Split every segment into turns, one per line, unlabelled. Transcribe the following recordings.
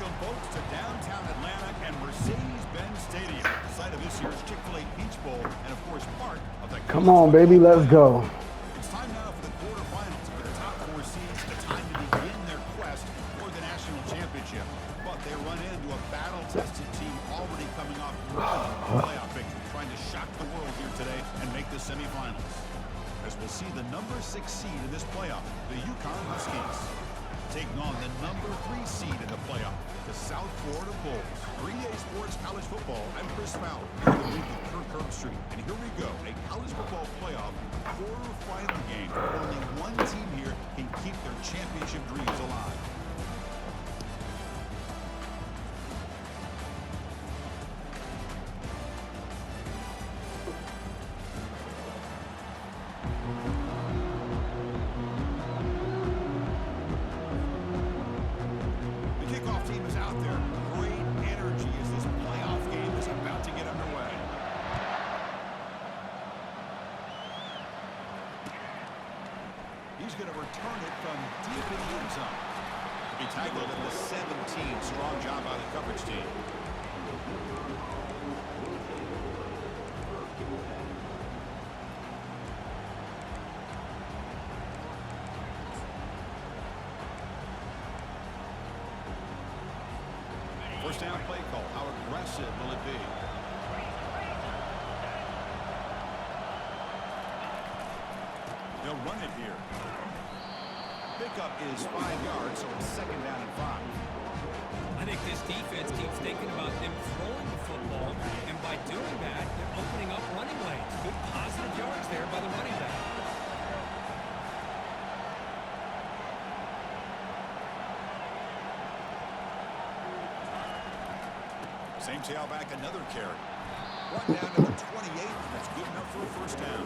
Welcome, folks, to downtown Atlanta and Mercedes-Benz Stadium, the site of this year's Chick-fil-A Peach Bowl, and of course, part of the
Come on, baby, let's go.
It's time now for the quarterfinals for the top four seeds. The time to begin their quest for the national championship. But they run into a battle-tested team already coming off a playoff victory, trying to shock the world here today and make the semifinals. As we'll see the number 6 seed in this playoff, the UConn Huskies, taking on the number 3 seed in the playoff, the South Florida Bulls. 3A Sports College Football, I'm Chris Fowler, here in the week with Kirk Herbstreit. And here we go, a college football playoff quarterfinal game. Only one team here can keep their championship dreams alive. He's going to return it from deep in the end zone. He tackled at the 17. Strong job by the coverage team. First down play call. How aggressive will it be? They'll run it here. Pickup is 5 yards, so it's second down and 5.
I think this defense keeps thinking about them throwing the football, and by doing that, they're opening up running lanes. Good positive yards there by the running back.
Same tailback, another carry. One down to the 28. That's good enough for a first down.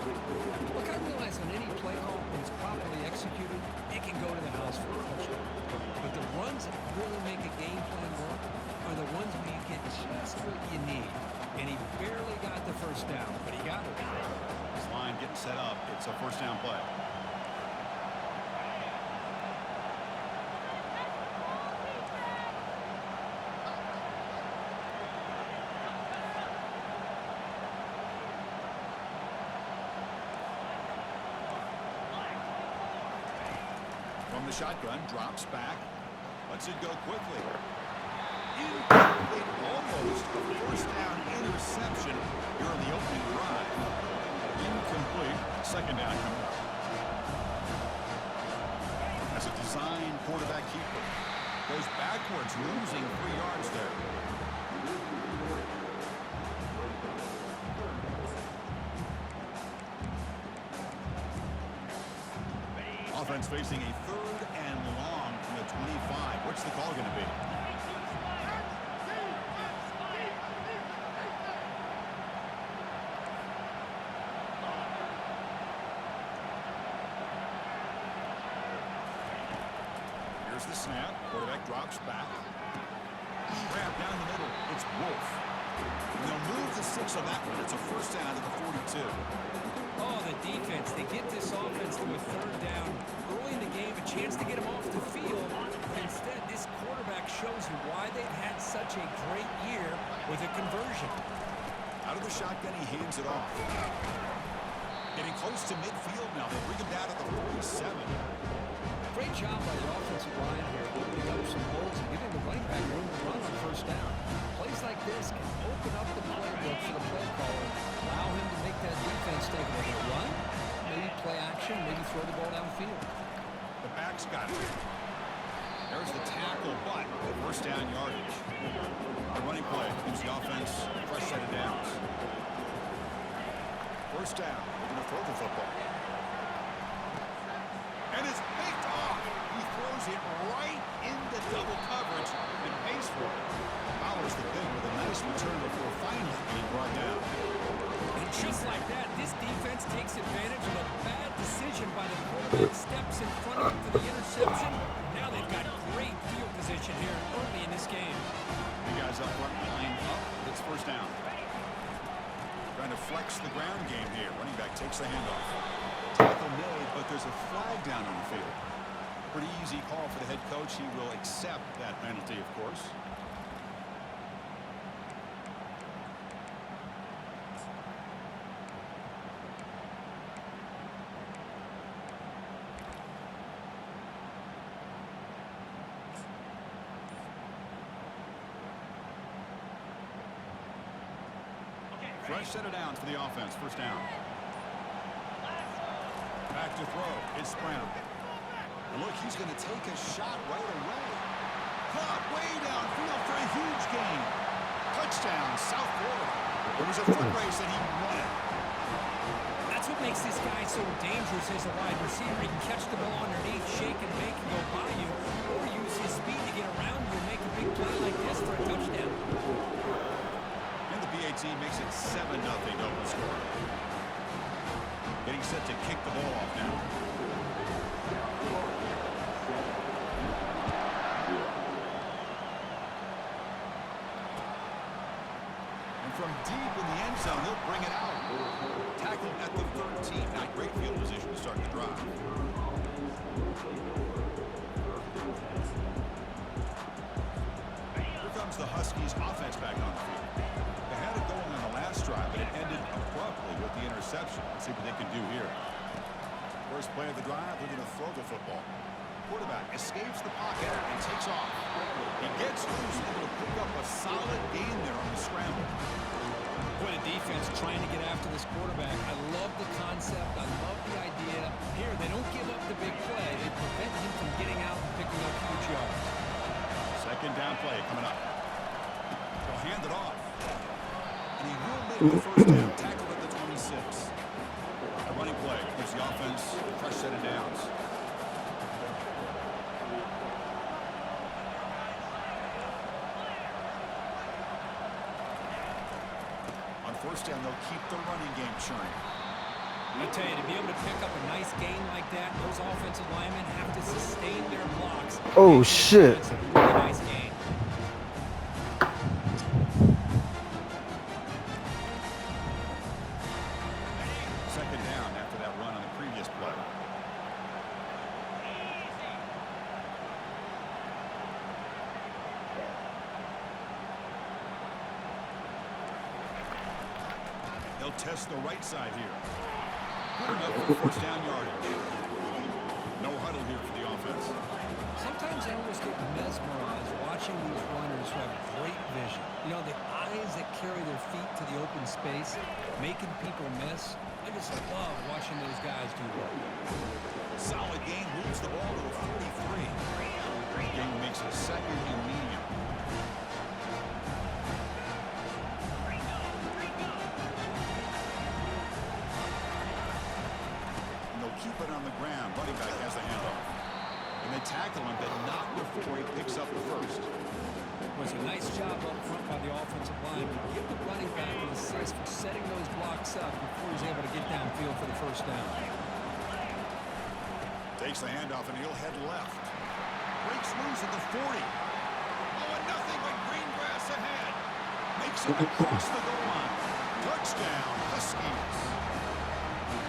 Look, I realize on any play call, when it's properly executed, it can go to the house for a touchdown. But the runs that really make a game plan work are the ones where you get just what you need. And he barely got the first down, but he got it.
This line getting set up. It's a first down play. From the shotgun, drops back, lets it go quickly. Incomplete, almost a first down interception here on the opening drive. Incomplete, second down coming up. As a design quarterback keeper, goes backwards, losing 3 yards there. Offense facing a third and long from the 25. What's the call going to be? Here's the snap. Quarterback drops back. Wrap down the middle. It's Wolf. And they'll move the 6 on that one. It's a first down to the 42.
Oh, the defense. They get this offense to a third down early in the game, a chance to get them off the field. But instead, this quarterback shows you why they've had such a great year with a conversion.
Out of the shotgun, he hands it off. Getting close to midfield now. They bring him down to the 47.
Great job by the offensive line here, opening up some holes and giving the running back room to run on first down. Plays like this can open up the playbook for the play caller, allow him to make that defense take a run, maybe play action, maybe throw the ball downfield.
The back's got it. There's the tackle, but first down yardage. The running play gives the offense a fresh set of downs. First down, they're going to throw the football. And it's picked off. He throws it right into double coverage and pays for it. Powers the big with a nice return before finally being brought down.
And just like that, this defense takes advantage of a bad decision by the quarterback, steps in front of him for the interception. Now they've got great field position here early in this game.
The guys up front line up. It's first down. Trying to flex the ground game here. Running back takes the handoff. Tackle made, but there's a flag down on the field. pretty easy call for the head coach. He will accept that penalty, of course. Fresh set of downs for the offense. First down. Back to throw. It's Brown. And look, he's going to take a shot right away. Caught way downfield for a huge gain. Touchdown, South Florida. It was a foot race and he won it.
That's what makes this guy so dangerous as a wide receiver. He can catch the ball underneath, shake and bake and go by you, or use his speed to get around you and make a big play like this for a touchdown.
BAT makes it 7-0 open score. Getting set to kick the ball off now. And from deep in the end zone, he'll bring it out. Tackled at the 13. Not great field position to start the drive. Here comes the Huskies offense back on the field. Had it going on the last drive, but it ended abruptly with the interception. Let's see what they can do here. First play of the drive, they're going to throw the football. Quarterback escapes the pocket and takes off. He gets loose and able to pick up a solid gain there on the scramble.
What a defense trying to get after this quarterback. I love the concept. I love the idea. Here, they don't give up the big play. They prevent him from getting out and picking up huge yards.
Second down play coming up. They'll hand it off. And he will make the first down, tackled at the 26. A running play gives the offense a fresh set of downs. On first down, they'll keep the running game churning.
I tell you, to be able to pick up a nice gain like that, those offensive linemen have to sustain their blocks.
Oh, shit.
It's a really nice gain.
Second down after that run on the previous play. They'll test the right side here. Good enough for first down yardage. No huddle here for the offense.
Sometimes I almost get mesmerized watching these runners who have great vision. You know, the eyes that carry their feet to the open space, making people miss. I just love watching those guys do work.
Solid gain, moves the ball to a 43. Gain makes it second and medium. And they'll keep it on the ground. Running back has the handoff. And they tackle him, but not before he picks up the first.
It was a nice job up front by the offensive line to give the running back an assist for setting those blocks up before he was able to get downfield for the first down.
Takes the handoff and he'll head left. Breaks loose at the 40. Oh, and nothing but green grass ahead. Makes it across the goal line. Touchdown, Huskies.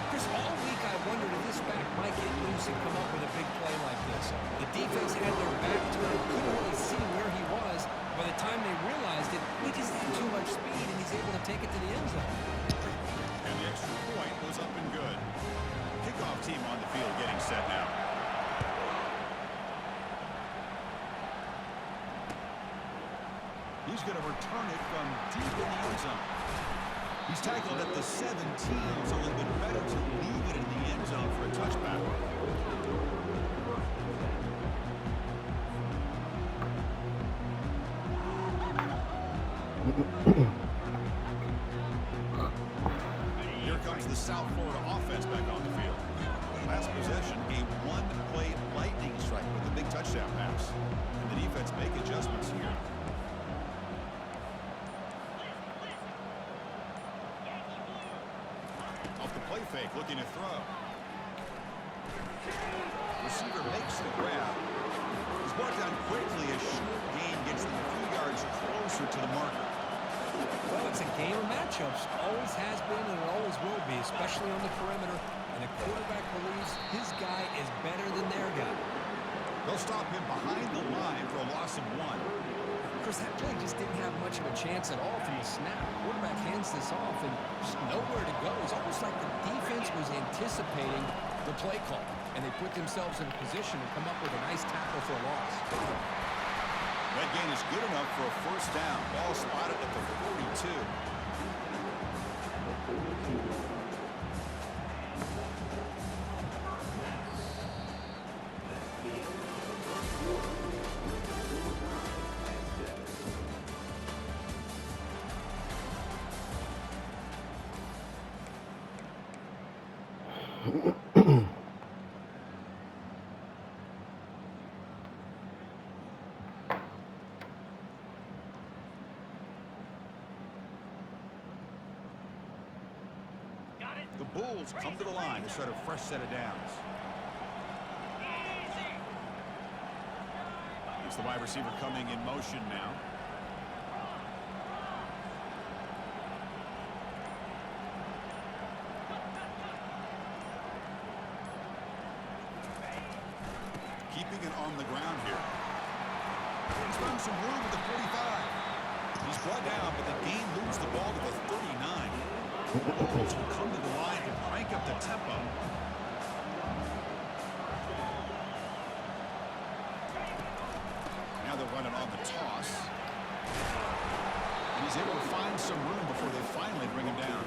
Chris, all week I wondered if this back might get loose and come up with a big play like this. The defense had their back turned, couldn't really see where he was. By the time they realized it, he just had too much speed, and he's able to take it to the end zone.
And the extra point was up and good. Kickoff team on the field getting set now. He's going to return it from deep in the end zone. He's tackled at the 17, so it would have been better to leave it in the end zone for a touchback. Here comes the South Florida offense back on the field. Last possession, a one-play lightning strike with a big touchdown pass. And the defense make adjustments here. Off the play fake, looking to throw. Receiver makes the grab. He's brought down quickly. A short gain gets them a few yards closer to the marker.
Well, it's a game of matchups. Always has been and it always will be, especially on the perimeter. And the quarterback believes his guy is better than their guy.
1.
Chris, that play just didn't have much of a chance at all from the snap. Quarterback hands this off and just nowhere to go. It's almost like the defense was anticipating the play call, and they put themselves in a position to come up with a nice tackle for a loss.
That gain is good enough for a first down. Ball spotted at the 42. The Bulls come to the line to start a fresh set of downs. It's the wide receiver coming in motion now. Keeping it on the ground here. He's found some room at the 45. He's brought down, but the game moves the ball to the 39. The Bulls will come to the line and crank up the tempo. Now they're running on the toss. And he's able to find some room before they finally bring him down.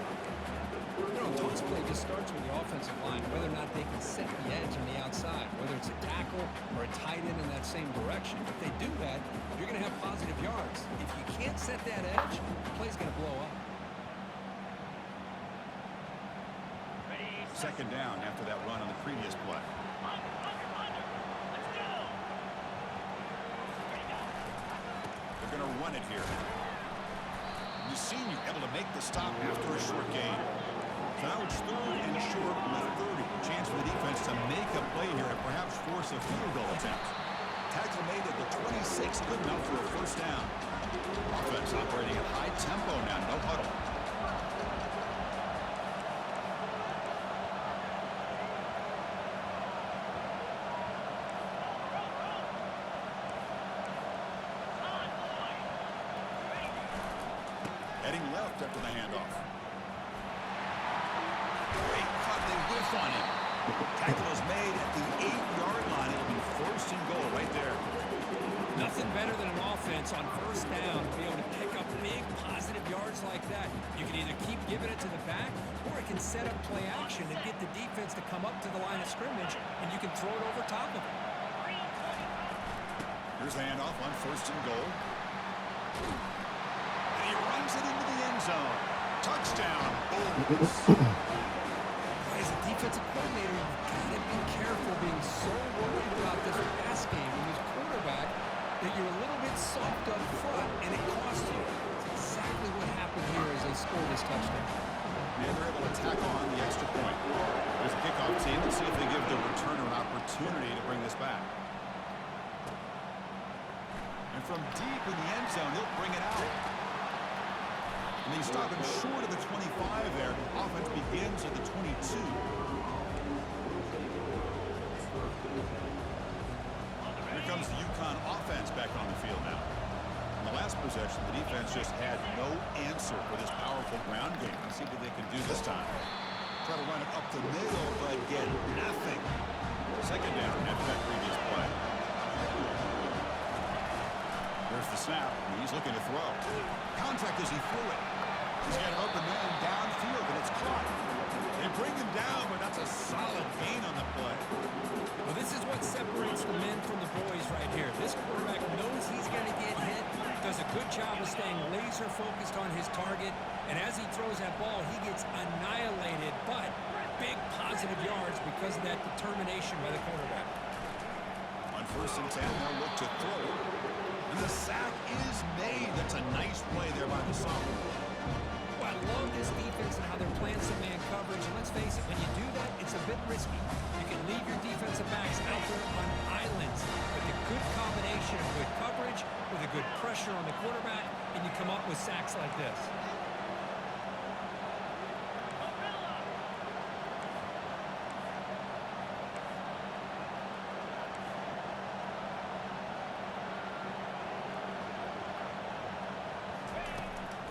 You know, toss play just starts with the offensive line, whether or not they can set the edge on the outside, whether it's a tackle or a tight end in that same direction. If they do that, you're going to have positive yards. If you can't set that edge, the play's going to blow up.
Second down after that run on the previous play. They're going to run it here. The senior able to make the stop after a short gain. Now it's 3rd and short with 30. Chance for the defense to make a play here and perhaps force a field goal attempt. Tackle made at the 26. Good enough for a first down. Offense operating at high tempo now. No huddle. Heading left after the handoff. Great cut, they whiff on him. Tackle is made at the 8-yard line. It'll be 1st and goal right there.
Nothing better than an offense on first down to be able to pick up big positive yards like that. You can either keep giving it to the back, or it can set up play action and get the defense to come up to the line of scrimmage, and you can throw it over top of it.
Here's the handoff on 1st and goal. He runs it into the end zone. Touchdown, Bulls.
As a defensive coordinator, you've got to be careful being so worried about this pass game and this quarterback that you're a little bit soft up front, and it costs you. It's exactly what happened here as they scored this touchdown.
And they're able to tack on the extra point. There's a kickoff team. Let's see if they give the returner an opportunity to bring this back. And from deep in the end zone, they'll bring it out. And they stop him short of the 25 there. Offense begins at the 22. Here comes the UConn offense back on the field now. In the last possession, the defense just had no answer for this powerful ground game. Let's see what they can do this time. Try to run it up the middle, but get nothing. Second down after that previous play. There's the snap. He's looking to throw. Contact as he threw it. He's got an open man downfield, and it's caught. They bring him down, but that's a solid gain on the play.
Well, this is what separates the men from the boys right here. This quarterback knows he's going to get hit, does a good job of staying laser focused on his target, and as he throws that ball, he gets annihilated, but big positive yards because of that determination by the quarterback.
On 1st and 10, they'll look to throw. And the sack is made. That's a nice play there by the sophomore.
Well, I love this defense and how they're playing some man coverage. And let's face it, when you do that, it's a bit risky. You can leave your defensive backs out there on islands with a good combination of good coverage, with a good pressure on the quarterback, and you come up with sacks like this.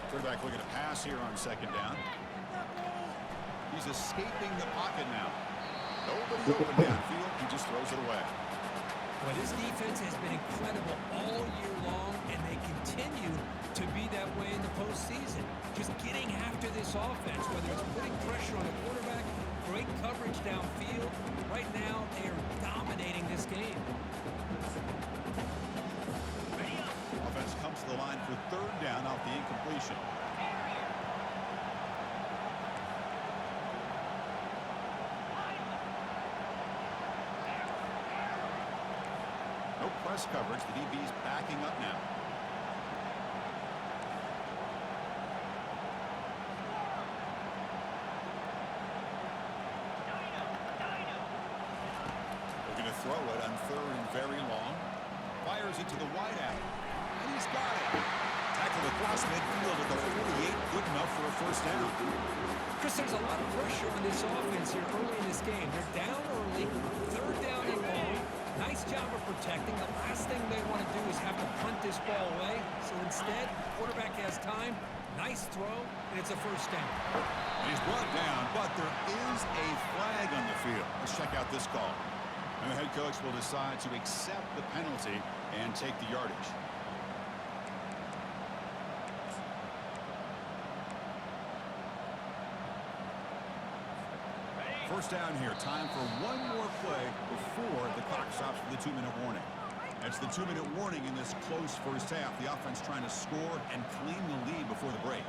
Quarterback looking to pass here on second down. He's escaping the pocket now. Nobody open downfield. He just throws it away.
Well, this defense has been incredible all year long, and they continue to be that way in the postseason. Just getting after this offense, whether it's putting pressure on the quarterback, great coverage downfield. Right now, they are dominating this game.
Offense comes to the line for third down off the incompletion. No press coverage. The DB's backing up now. Looking to throw it on third and very long. Fires it to the wideout. And he's got it. Tackle across midfield at the 48. Good enough for a first down.
Chris, there's a lot of pressure on this offense here early in this game. They're down early, third down and long. Nice job of protecting. The last thing they want to do is have to punt this ball away. So instead, quarterback has time. Nice throw, and it's a first down.
He's brought down, but there is a flag on the field. Let's check out this call. And the head coach will decide to accept the penalty and take the yardage. First down here. Time for one more play before the clock stops for the 2-minute warning. That's the 2-minute warning in this close first half. The offense trying to score and claim the lead before the break.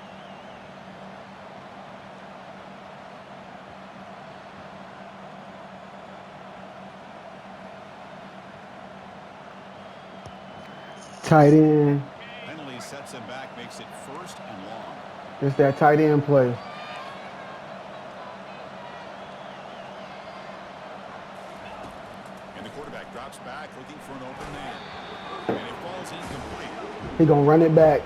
Tight end.
Penalty sets him back, makes it first and long.
It's that tight end play.
And the quarterback drops back looking for an open man. And it falls incomplete.
He gonna run it back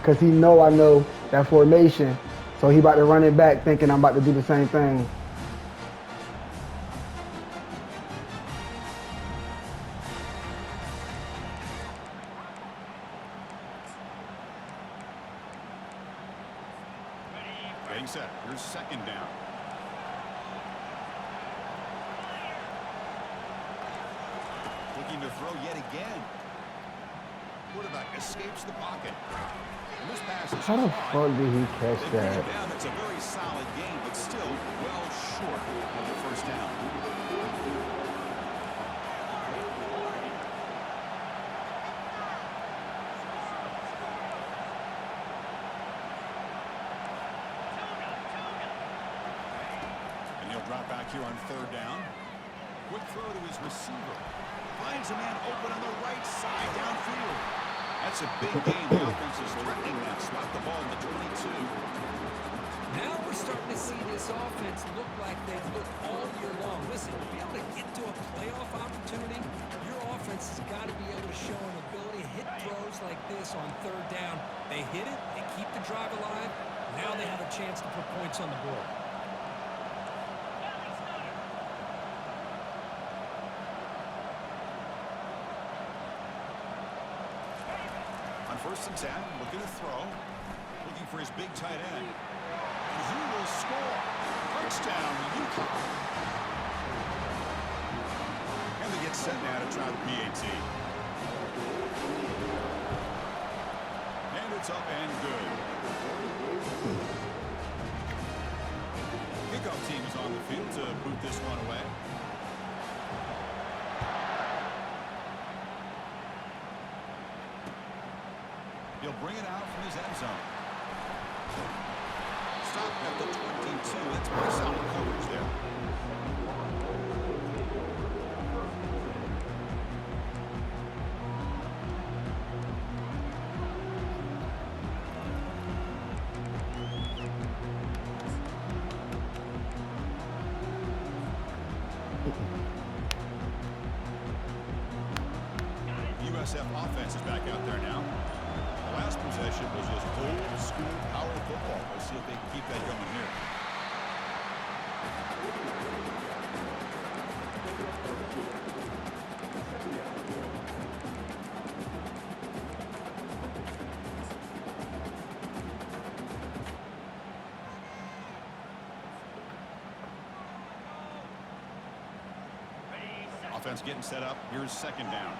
because I know that formation. So he about to run it back thinking I'm about to do the same thing.
Getting set. Here's second down. Looking to throw yet again. Quarterback escapes the pocket. And this pass is
How the fuck did he catch
They bring
that?
him down. It's a very solid game, but still well short of the first down. And he'll drop back here on third down. Quick throw to his receiver. Finds a man open on the right side downfield. That's a big game. The offense is threatening that. Slot the ball in the 22.
Now we're starting to see this offense look like they've looked all year long. Listen, to be able to get to a playoff opportunity, your offense has got to be able to show an ability to hit throws like this on third down. They hit it, they keep the drive alive. Now they have a chance to put points on the board.
On first and 10, looking to throw. Looking for his big tight end. And he will score. Touchdown, Utah. And they get set now to try the PAT. And it's up and good. Kickoff team is on the field to boot this one away. He'll bring it out from his end zone. Stop at the 22. That's pretty solid coverage there. USF offense is back out there now. The last possession was just old school power football. Let's see if they can keep that going here. Offense getting set up. Here's second down.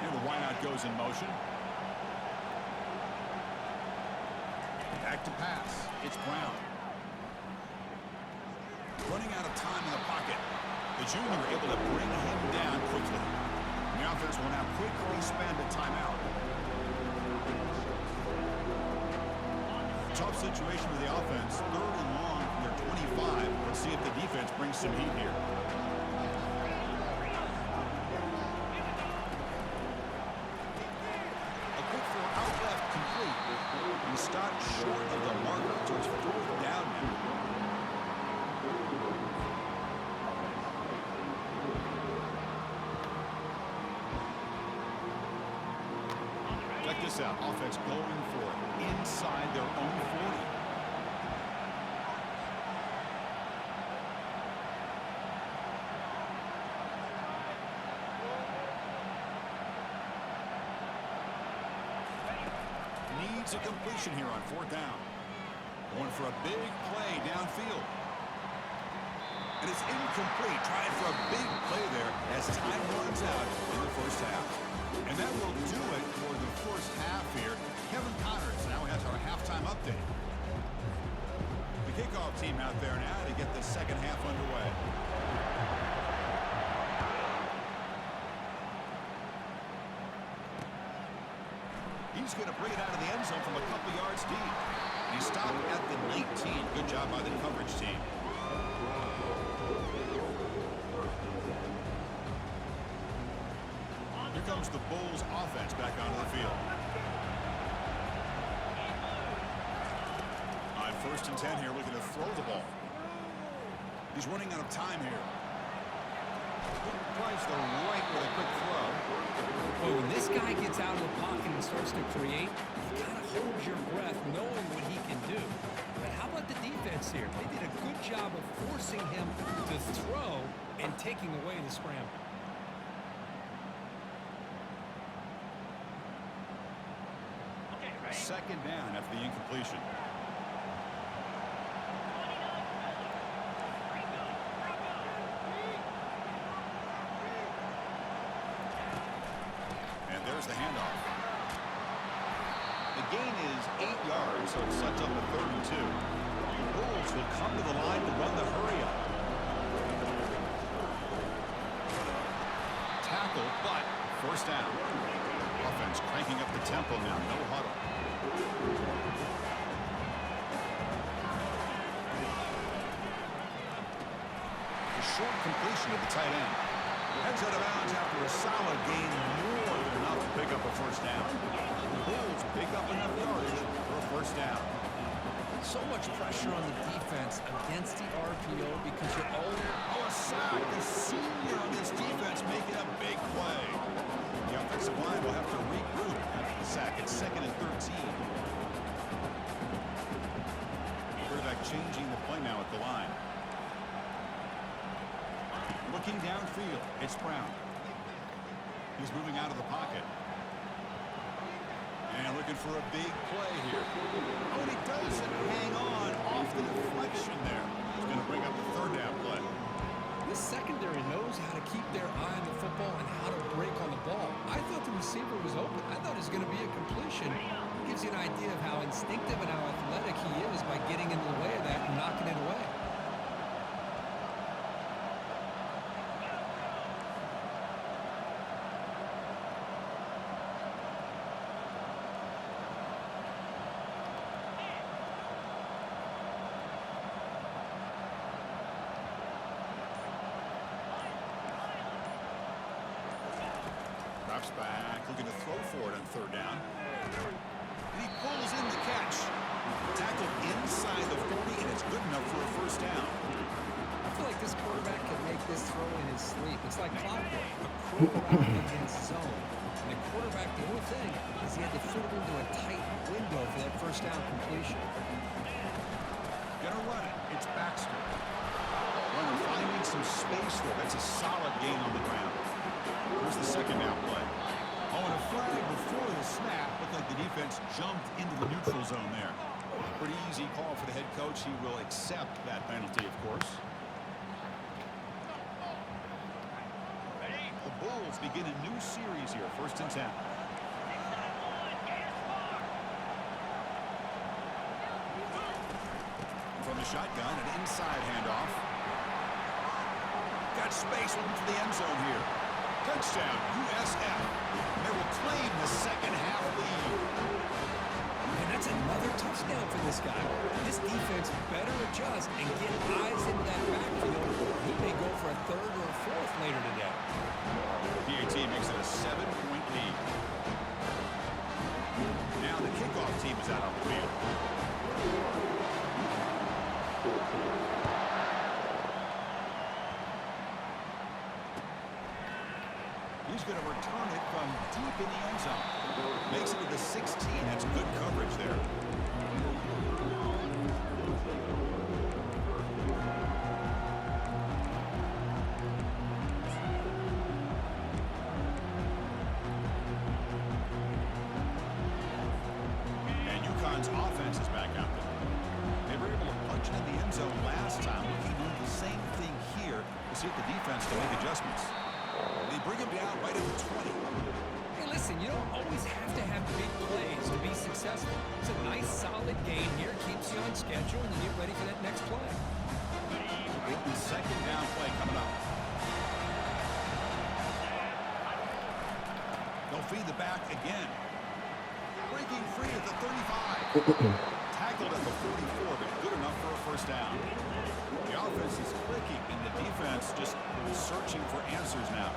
And the wideout goes in motion. Back to pass. It's Brown. Running out of time in the pocket. The junior able to bring him down quickly. And the offense will now quickly spend a timeout. Tough situation for the offense. 3rd and long from their 25. Let's see if the defense brings some heat here. A quick throw out left complete. He stopped short of the marker, so it's 4th down now. Check this out. Offense going for it inside their own 40. Needs a completion here on 4th down. Going for a big play downfield. And it's incomplete. Trying for a big play there as time runs out in the first half. And that will do it for the first half here. Kevin Connors now has our halftime update. The kickoff team out there now to get the second half underway. He's going to bring it out of the end zone from a couple yards deep. He stopped at the 19. Good job by the coverage team. Here comes the Bulls offense back onto the field. On 1st and 10 here, looking to throw the ball. He's running out of time here. Tries the right with a quick throw.
Well, when this guy gets out of the pocket and starts to create, you kind of hold your breath knowing what he can do. But how about the defense here? They did a good job of forcing him to throw and taking away the scramble.
Second down after the incompletion. And there's the handoff. The gain is 8 yards, so it sets up a 3rd and 2. The Bulls will come to the line to run the hurry up. Tackle, but first down. Offense cranking up the tempo now, no huddle. The short completion of the tight end. Heads out of bounds after a solid gain, more than enough to pick up a first down. The Bulls pick up enough yardage for a first down.
So much pressure on the defense against the RPO because you're all...
Oh, a sack. The senior on this defense making a big play. The offensive line will have to regroup after the sack. It's 2nd and 13. Quarterback changing the play now at the line. Looking downfield, it's Brown. He's moving out of the pocket. And looking for a big play here. Oh, and he doesn't hang on off the deflection there. He's going to bring up the 3rd down play.
This secondary knows how to keep their eye on the football and how to break on the ball. I thought the receiver was open. I thought it was going to be a completion. It gives you an idea of how instinctive and how athletic he is by getting into the way of that and knocking it away.
Drops back, looking to throw for it on 3rd down. And he pulls in the catch. Tackled inside the 40, and it's good enough for a first down.
I feel like this quarterback can make this throw in his sleep. It's like clockwork, a crow route against zone. And the quarterback, the only thing is he had to fit it into a tight window for that first down completion.
Gonna run it. It's Baxter. Runner finding some space there. That's a solid gain on the ground. Here's the 2nd down play. Oh, and a flag before the snap. Looked like the defense jumped into the neutral zone there. Pretty easy call for the head coach. He will accept that penalty, of course. The Bulls begin a new series here, 1st and 10. From the shotgun, an inside handoff. Got space looking for the end zone here. Touchdown, USF. They will claim the second half lead.
And that's another touchdown for this guy. This defense better adjust and get eyes into that backfield. He may go for a 3rd or a 4th later today.
PAT makes it a 7-point lead. Now the kickoff team is out on the field. He's going to return it from deep in the end zone. Makes it to the 16. That's good coverage there. And UConn's offense is back out there. They were able to punch it in the end zone last time. We can do the same thing here to see if the defense can make adjustments. They bring him down right at the 20.
Hey, listen, you don't always have to have big plays to be successful. It's a nice, solid game here. Keeps you on schedule, and you get ready for that next play.
Second down play coming up. They'll feed the back again. Breaking free at the 35. Tackled at the 44, but good enough for a 1st down. The offense is clicking, and the defense just searching for answers now.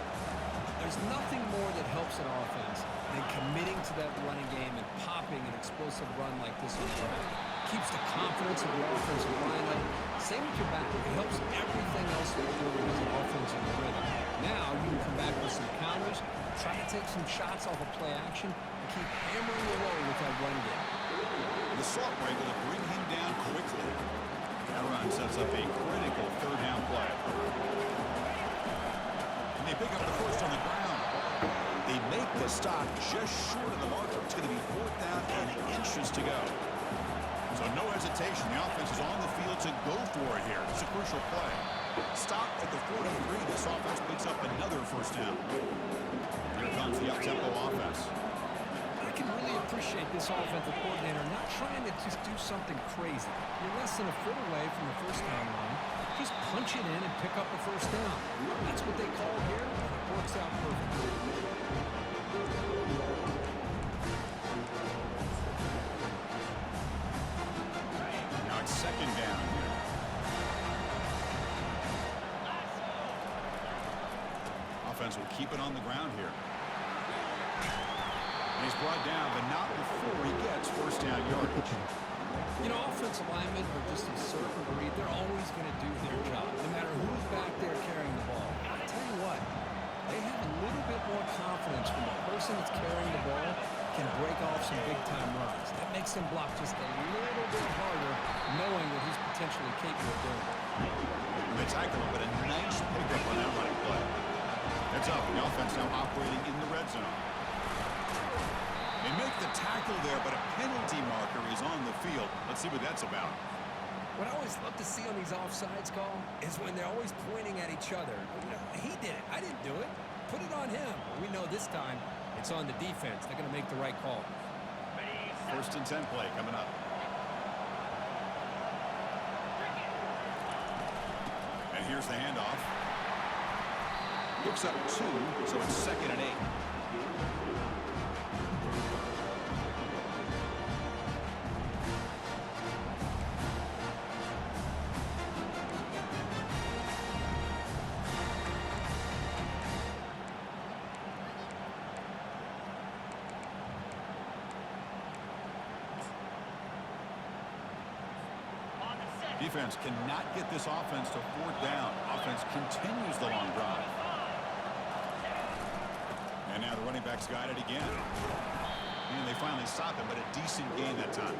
There's nothing more that helps an offense than committing to that running game and popping an explosive run like this on the ground. Keeps the confidence of your offensive line up. Same with your back. It helps everything else that you're doing as an offensive rhythm. Now you can come back with some counters, try to take some shots off of play action, and keep hammering away with that run game.
The Salt were able to bring him down quickly. That run sets up a critical 3rd down play. And they pick up the 1st on the ground. They make the stop just short of the marker. It's going to be 4th down and inches to go. So no hesitation. The offense is on the field to go for it here. It's a crucial play. Stop at the 43. This offense picks up another 1st down. Here comes the up-tempo offense.
I can really appreciate this offensive coordinator not trying to just do something crazy. You're less than a foot away from the 1st down line. Just punch it in and pick up the 1st down. That's what they call here, and it works out perfectly.
Now it's 2nd down here. Offense will keep it on the ground here. And he's brought down, but not before he gets 1st down yardage.
You know, offensive linemen are just a certain breed. They're always going to do their job, no matter who's back there carrying the ball. I tell you what, they have a little bit more confidence when the person that's carrying the ball can break off some big-time runs. That makes them block just a little bit harder, knowing what he's potentially capable of doing.
And they tackle him, but a nice pickup on that running play. Heads up, the offense now operating in the red zone. They make the tackle there, but a penalty marker is on the field. Let's see what that's about.
What I always love to see on these offsides call is when they're always pointing at each other. You know, he did it. I didn't do it. Put it on him. We know this time it's on the defense. They're going to make the right call.
1st and 10 play coming up. And here's the handoff. Picks up 2, so it's 2nd and 8. Defense cannot get this offense to 4th down. Offense continues the long drive. And now the running back's got it again. And they finally stop him, but a decent gain that time.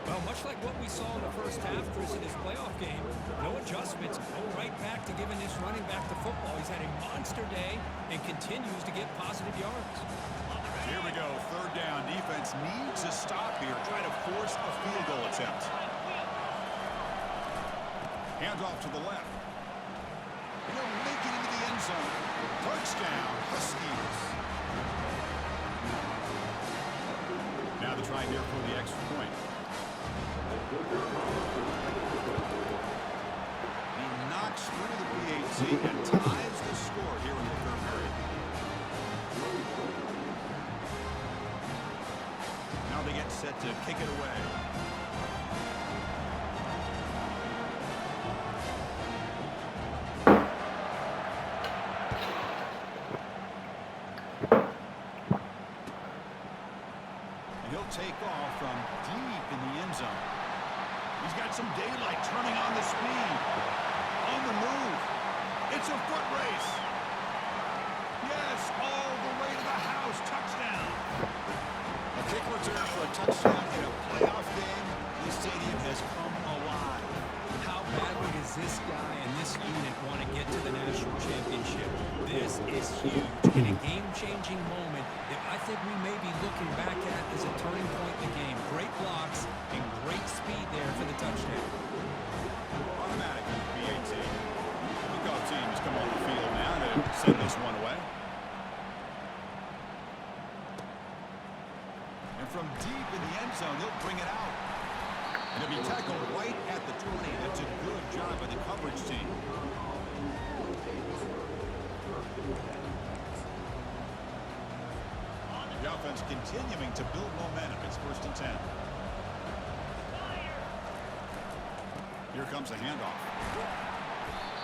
Well, much like what we saw in the 1st half, Chris, in this playoff game, no adjustments, go right back to giving this running back the football. He's had a monster day and continues to get positive yards.
Here we go, third down. Defense needs a stop here. Try to force a field goal attempt. Hands off to the left. He'll make it into the end zone. Touchdown, Huskies. Now the try here for the extra point. He knocks through the PAT and ties the score here in the third period. Now they get set to kick it away. Take off from deep in the end zone. He's got some daylight, turning on the speed. On the move. It's a foot race. Yes, all the way to the house. Touchdown. A kick return for a touchdown in a playoff game. This stadium has come alive.
How badly does this guy and this unit want to get to the national championship? This is huge. In a game-changing moment that I think we may be looking back at as a turning point in the game. Great blocks and great speed there for the touchdown.
Automatic PAT. Kickoff team has come on the field now to send this one away. And from deep in the end zone, he'll bring it out. And he'll be tackled right at the 20. That's a good job by the coverage team. The offense continuing to build momentum. It's 1st and 10. Here comes a handoff.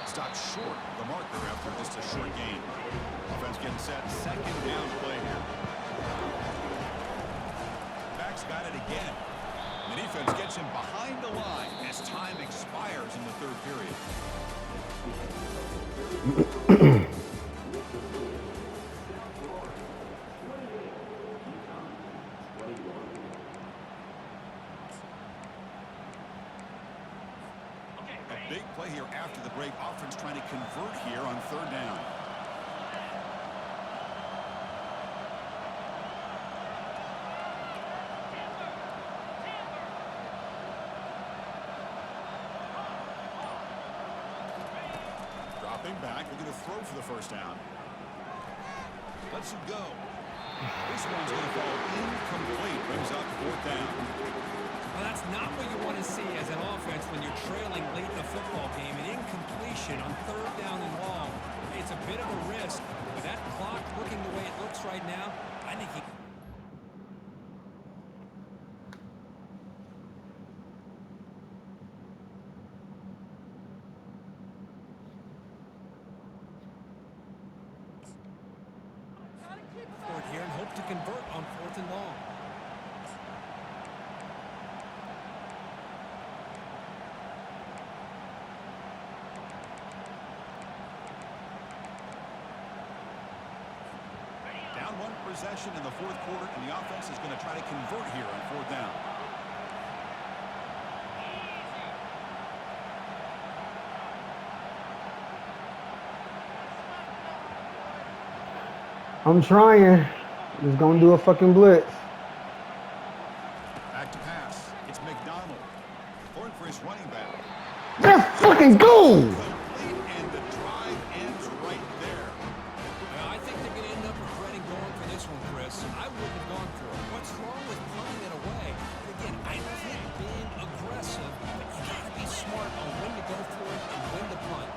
Stopped short of the marker after just a short gain. Offense getting set. 2nd down play here. Back's got it again. The defense gets him behind the line as time expires in the 3rd period. A big play here after the break. Offense trying to convert here on 3rd down. Back, looking to throw for the 1st down. Lets him go. This one's going to fall incomplete. Brings up 4th down.
Well, that's not what you want to see as an offense when you're trailing late in the football game. An incompletion on 3rd down and long. It's a bit of a risk. With that clock looking the way it looks right now, I think he... here and hope to convert on 4th and long.
Down 1 possession in the 4th quarter, and the offense is going to try to convert here on 4th down.
I'm trying. Just gonna do a fucking blitz.
Back to pass. It's McDonald. Going for his running back.
Let's fucking go!
Complete, and the drive ends right there.
Well, I think they're going to end up regretting going for this one, Chris. I wouldn't have gone for it. What's wrong with punting it away? Again, I get being aggressive, but you got to be smart on when to go for it and when to punt.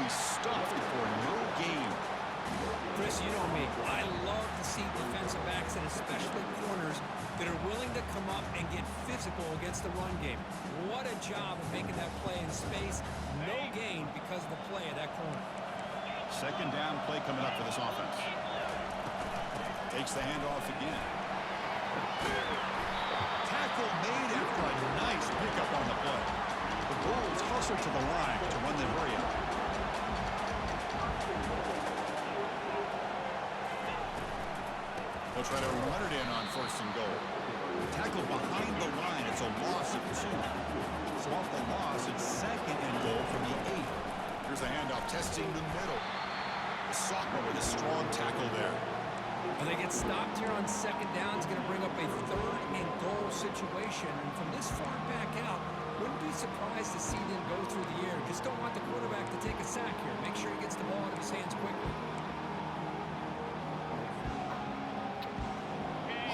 Stuffed for no gain.
Chris, you know me. I love to see defensive backs and especially corners that are willing to come up and get physical against the run game. What a job of making that play in space. No gain because of the play of that corner.
2nd down play coming up for this offense. Takes the handoff again. Tackle made after a nice pickup on the play. The Bulls hustle to the line to run the hurry up. They'll try to run it in on 1st and goal. Tackle behind the line. It's a loss of 2. So off the loss, it's 2nd and goal from the 8. Here's a handoff testing the middle. strong tackle there.
And they get stopped here on second down. It's going to bring up a 3rd and goal situation. And from this far back out, wouldn't be surprised to see them go through the air. Just don't want the quarterback to take a sack here. Make sure he gets the ball out of his hands quickly.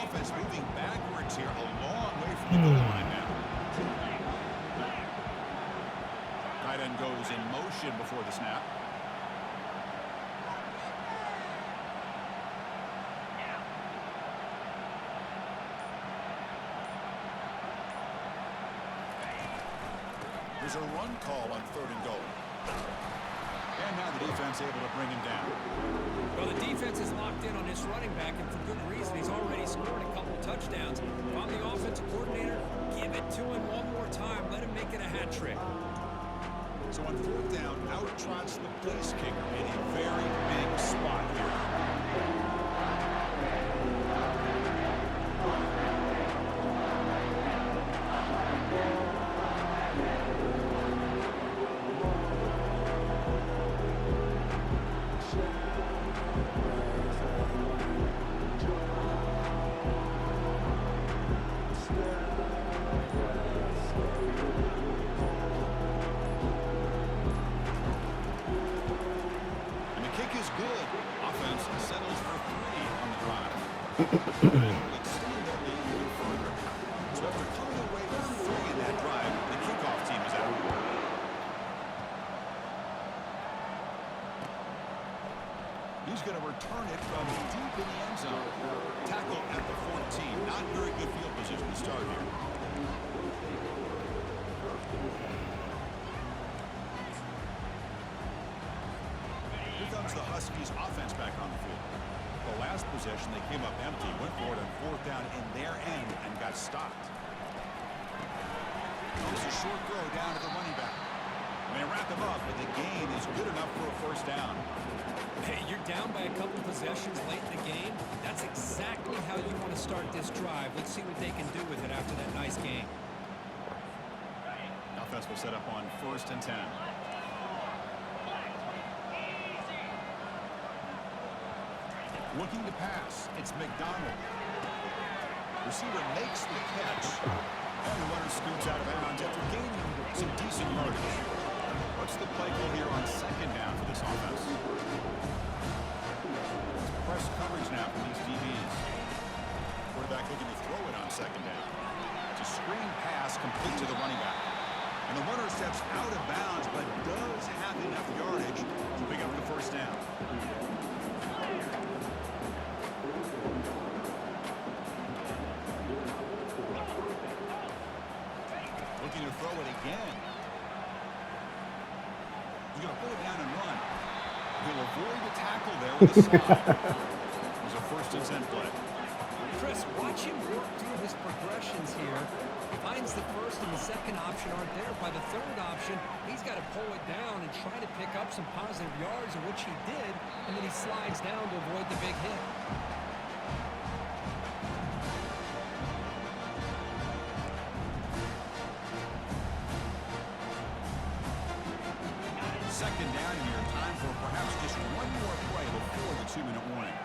Offense moving backwards here, a long way from the goal line now. Tight end goes in motion before the snap. There's a run call on 3rd and goal. And now the defense able to bring him down.
Well, the defense is locked in on this running back, and for good reason. He's already scored a couple touchdowns. If I'm the offensive coordinator, give it to him one more time. Let him make it a hat trick.
So on 4th down, out trots the place kicker in a very big spot here. He's going to return it from deep in the end zone. Tackle at the 14. Not very good field position to start here. Here comes the Huskies offense back on the field. The last possession, they came up empty, went for it on 4th down in their end and got stopped. Here's a short throw down to the running back. They wrap him up, but the gain is good enough for a 1st down.
Hey, you're down by a couple possessions late in the game. That's exactly how you want to start this drive. Let's see what they can do with it after that nice game.
Offense will set up on 1st and 10. Looking to pass. It's McDonald. Receiver makes the catch. And the runner scoots out of bounds after gaining some decent yardage. What's the play call here on 2nd down for this offense? Press coverage now from these DBs. Quarterback looking to throw it on 2nd down. It's a screen pass complete to the running back. And the runner steps out of bounds, but does have enough yardage to pick up the 1st down. Looking to throw it again. He's going to pull it down and run. He'll avoid the tackle there with a slide. It was a 1st and 10 play.
Chris, watch him work through his progressions here. Finds the 1st and the 2nd option aren't there. By the 3rd option, he's got to pull it down and try to pick up some positive yards, of which he did, and then he slides down to avoid the big hit.
Second down here, time for perhaps just one more play before the 2-minute warning.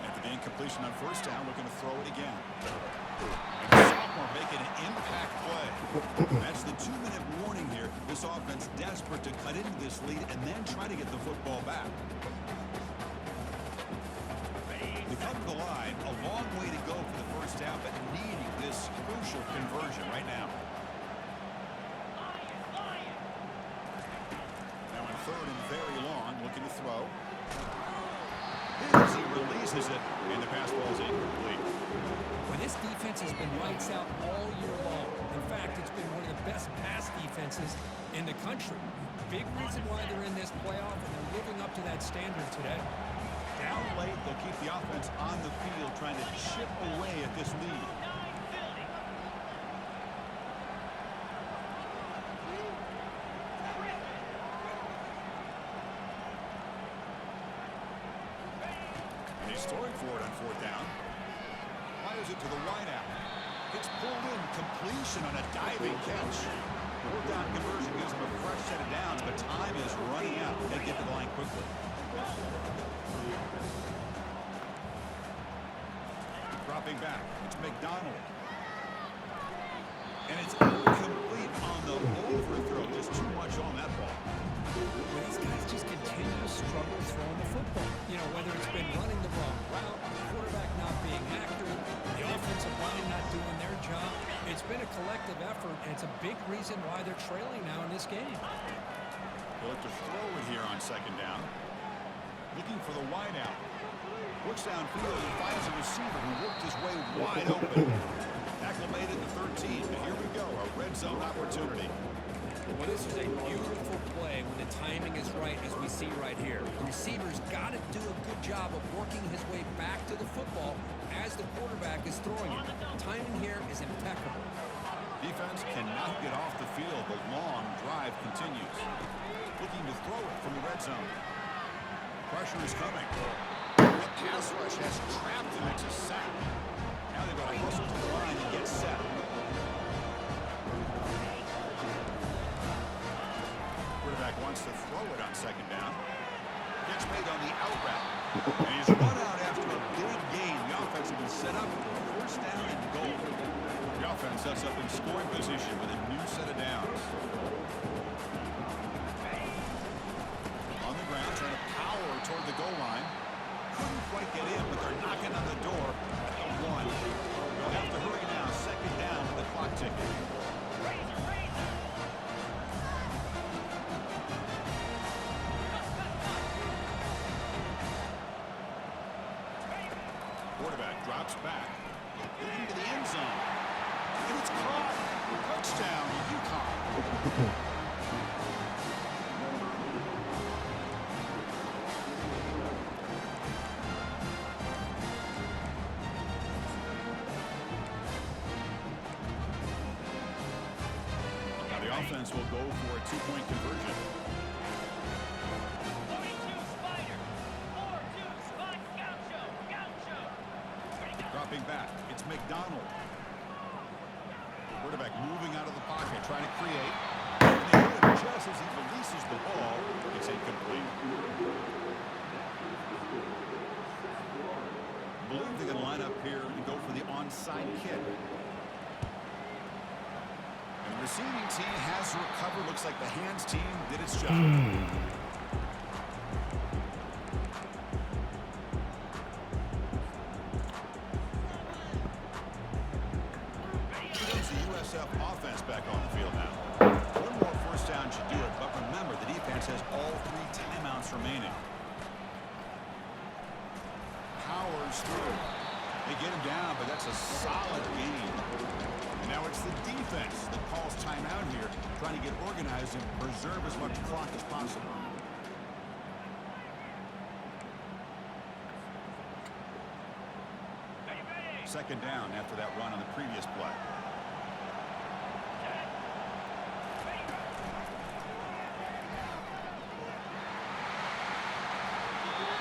After the incompletion on 1st down, looking to throw it again. And the sophomore making an impact play. That's the 2-minute warning here. This offense desperate to cut into this lead and then try to get the football back. They come to the line, a long way to go for the 1st down, but needing this crucial conversion right now. Now on 3rd and very long, looking to throw. As he releases it, and the pass ball is incomplete.
Well, this defense has been lights out all year long. In fact, it's been one of the best pass defenses in the country. Big reason why they're in this playoff, and they're living up to that standard today.
Down late, they'll keep the offense on the field, trying to chip away at this lead. And he's throwing for it on 4th down. Fires it to the wideout. It's pulled in. Completion on a diving catch. Fourth down conversion gives them a fresh set of downs, but time is running out. They get to the line quickly. Dropping back. It's McDonald. And it's incomplete on the overthrow. Just too much on that ball.
Well, these guys just continue to struggle throwing the football. You know, whether it's been running the wrong route, the quarterback not being accurate, the offensive line not doing their job. It's been a collective effort, and it's a big reason why they're trailing now in this game.
They'll look to throw it here on second down. Looking for the wideout. Looks downfield and finds a receiver who worked his way wide open. Tackle made at the 13, but here we go, a red zone opportunity.
Well, this is a beautiful play when the timing is right, as we see right here. The receiver's got to do a good job of working his way back to the football as the quarterback is throwing it. Timing here is impeccable.
Defense cannot get off the field. The long drive continues. Looking to throw it from the red zone. Pressure is coming. The pass rush has trapped him. It's a sack. Now they've got to hustle to the line and get set. Quarterback wants to throw it on second down. Catch made on the out route. And he's run out after a big gain. The offense has been set up for first down and goal. The offense sets up in scoring position with a new set of downs. On the ground, trying to power toward the goal line. Couldn't quite get in, but they're knocking on the door at the 1. They'll have to hurry now. Second down with the clock ticking. Quarterback drops back. Into the end zone. And it's caught. Touchdown, UConn. Now the offense will go for a 2-point conversion. Dropping back, it's McDonald. Quarterback moving out of the pocket, trying to create. And they hit him just as he releases the ball. It's incomplete. I believe they're going to line up here and go for the onside kick. And the receiving team has recovered. Looks like the hands team did its job. Offense back on the field now. One more first down should do it, but remember, the defense has all 3 timeouts remaining. Powers through. They get him down, but that's a solid gain. And now it's the defense that calls timeout here, trying to get organized and preserve as much clock as possible. Second down after that run on the previous play.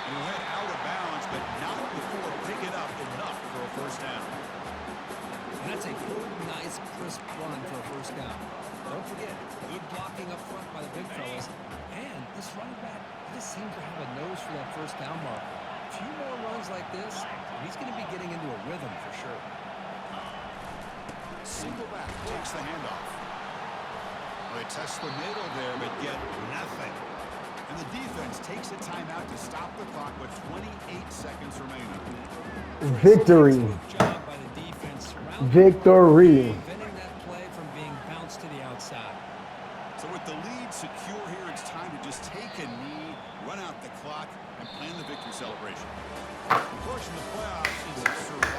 And he'll head out of bounds, but not before picking up enough for a first down.
And that's a good, nice, crisp run for a first down. Don't forget, good blocking up front by the big fellas. And this running back just seems to have a nose for that first down mark. A few more runs like this, he's going to be getting into a rhythm for sure.
Single back takes the handoff. Well, they test the middle there, but get nothing. And the defense takes a timeout to stop the clock with 28 seconds remaining.
Victory.
Job by the defense.
Victory.
Preventing that play from being bounced to the outside.
So with the lead secure here, it's time to just take a knee, run out the clock, and plan the victory celebration. Of course, in the playoffs, it's a survival